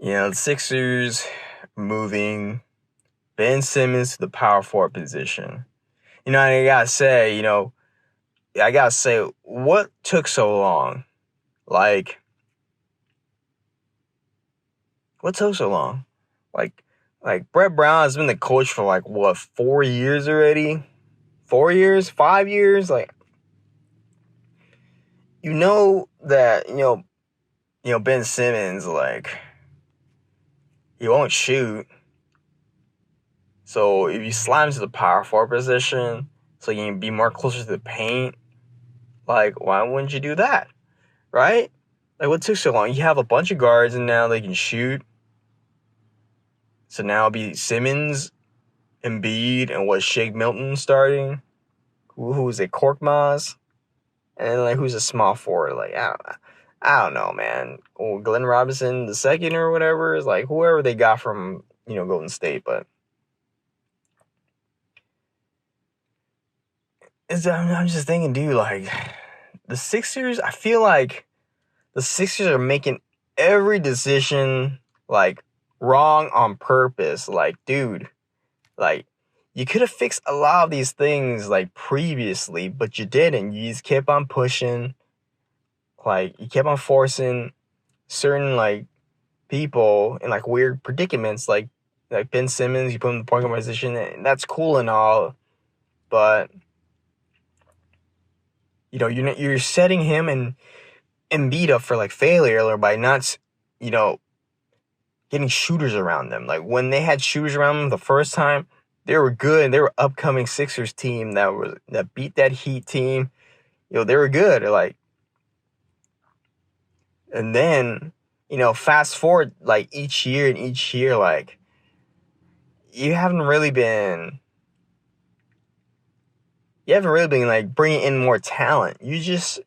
The Sixers moving Ben Simmons to the power forward position. I gotta say, what took so long? Like, what took so long? Like Brett Brown has been the coach for 4 years already? 4 years? 5 years? That Ben Simmons, he won't shoot. So if you slide him to the power forward position, so you can be more closer to the paint, why wouldn't you do that? Right? What took so long? You have a bunch of guards and now they can shoot. So now it'll be Simmons, Embiid, and Shake Milton starting? Who's a Korkmaz? And then who's a small forward? I don't know, man. Glenn Robinson the second or whatever is whoever they got from Golden State, but I'm just thinking, dude, the Sixers. I feel like the Sixers are making every decision wrong on purpose. Dude, you could have fixed a lot of these things previously, but you didn't. You just kept on pushing. You kept on forcing certain people in weird predicaments, like Ben Simmons. You put him in the point guard position, and that's cool and all, but you're setting him and Embiid up for failure by not getting shooters around them. When they had shooters around them the first time, they were good, and they were upcoming Sixers team that beat that Heat team. They were good. And then, fast forward each year, you haven't really been bringing in more talent. We're just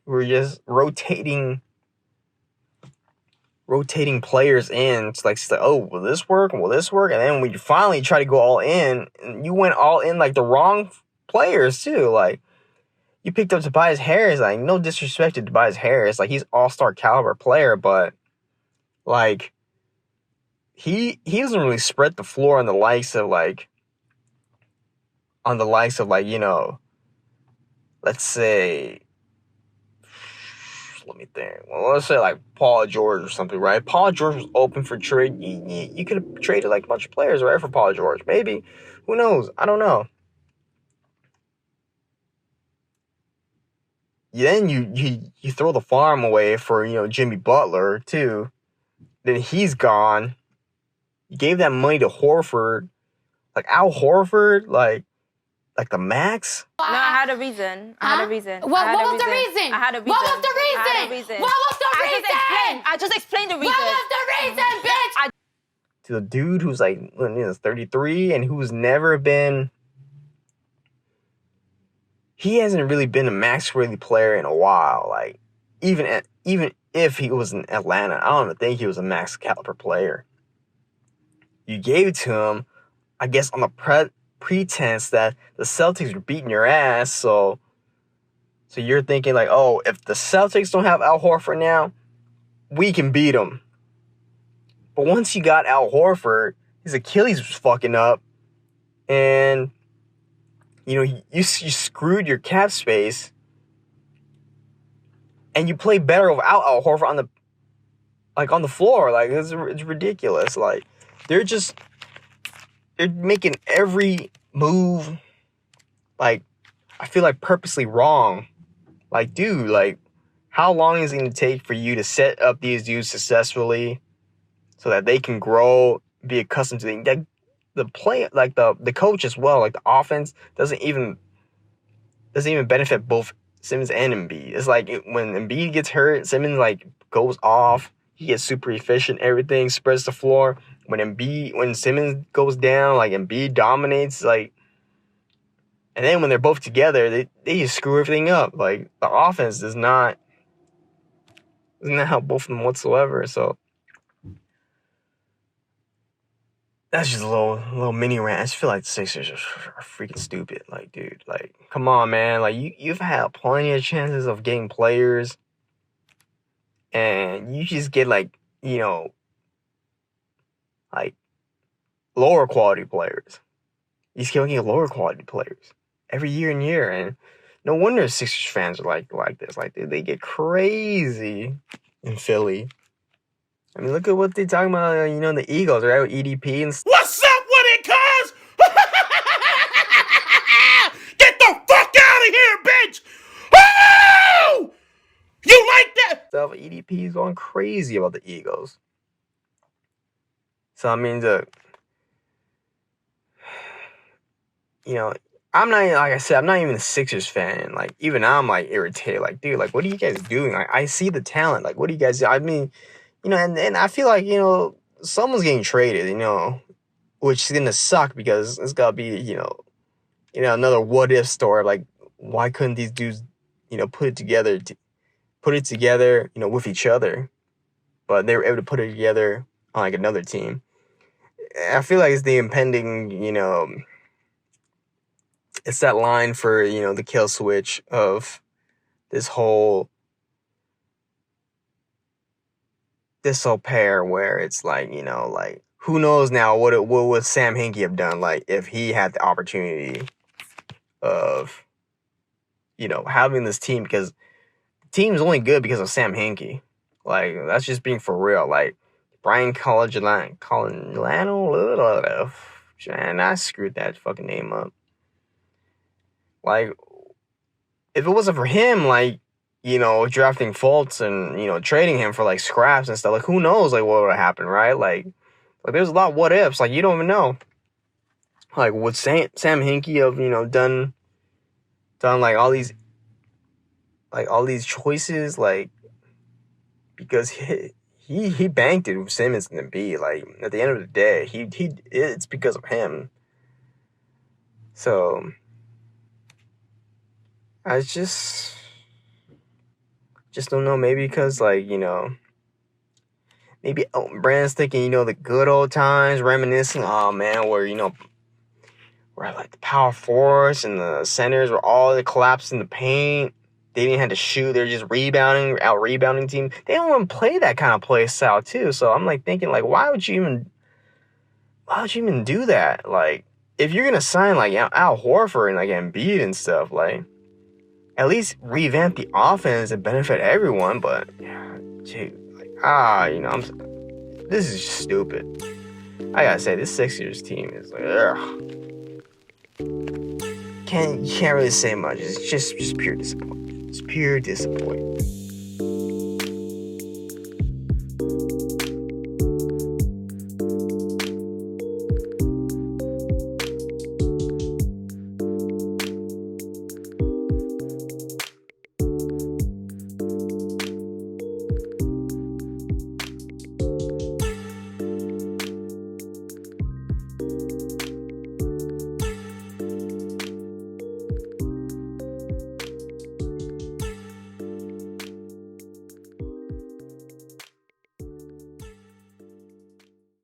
rotating players in to say, oh, will this work? Will this work? And then when you finally try to go all in, and you went all in the wrong players too. You picked up Tobias Harris. No disrespect to Tobias Harris. He's all-star caliber player, but he doesn't really spread the floor on the likes of let's say, let me think. Well, let's say Paul George or something, right? Paul George was open for trade. You could have traded a bunch of players, right, for Paul George. Maybe. Who knows? I don't know. Then you throw the farm away for Jimmy Butler too. Then he's gone. You gave that money to Horford, Al Horford, the max. No, I had a reason. What was the reason? I had a reason. What was the reason? What was the reason? I just explained the reason. What was the reason, bitch? To the dude who's 33 and who's never been. He hasn't really been a max-worthy player in a while. Even if he was in Atlanta, I don't even think he was a max caliber player. You gave it to him, I guess, on the pretense that the Celtics were beating your ass. So you're thinking oh, if the Celtics don't have Al Horford now, we can beat them. But once you got Al Horford, his Achilles was fucking up, and you screwed your cap space, and you play better without Al Horford on the floor. It's ridiculous. They're making every move I feel purposely wrong. Dude, how long is it going to take for you to set up these dudes successfully so that they can grow, be accustomed to the play, the coach as well, the offense doesn't even benefit both Simmons and Embiid. It's when Embiid gets hurt, Simmons goes off, he gets super efficient, everything spreads the floor. When Simmons goes down, Embiid dominates, and then when they're both together, they just screw everything up. The offense doesn't help both of them whatsoever. So that's just a little mini rant. I just feel the Sixers are freaking stupid. Dude, come on, man. You've had plenty of chances of getting players, and you just get like lower quality players. He's killing lower quality players every year and year, and no wonder Sixers fans are like this. Like they get crazy in Philly. I mean, look at what they're talking about. The Eagles, right? With EDP and stuff. What's up with it, cuz? Get the fuck out of here, bitch! Oh! You like that? Stuff. EDP is going crazy about the Eagles. So I mean, I'm not, like I said, I'm not even a Sixers fan. Like, even now I'm like irritated. Like, dude, like, what are you guys doing? Like, I see the talent. Like, what do you guys do? I mean, and I feel like, someone's getting traded, which is gonna suck because it's gotta be, another what if story. Like, why couldn't these dudes, put it together, with each other? But they were able to put it together on like another team. I feel like it's the impending, it's that line for, the kill switch of this whole pair where it's like, like, who knows now what would Sam Hinkie have done, like, if he had the opportunity of, having this team, because the team is only good because of Sam Hinkie. Like, that's just being for real. Like, Brian Colangelo, and I screwed that fucking name up. Like, if it wasn't for him, like, drafting Fultz and, trading him for, like, scraps and stuff, like, who knows, like, what would have happened, right? Like, there's a lot of what ifs. Like, you don't even know. Like, would Sam Hinkie have, done, like, all these choices, like, because he banked it with Simmons and Embiid. Like, at the end of the day, it's because of him. So, I just don't know. Maybe because, like, maybe Elton Brand's thinking, the good old times, reminiscing. Oh man, where where like the power forwards and the centers were all collapsed in the paint. They didn't have to shoot. They're just out rebounding team. They don't even play that kind of play style too. So I'm like thinking, like, why would you even do that? Like, if you're gonna sign like Al Horford and like Embiid and stuff, like, at least revamp the offense and benefit everyone. But dude, like, this is stupid. I gotta say, this Sixers team is like, ugh. You can't really say much. It's just pure disappointment. It's pure disappointment.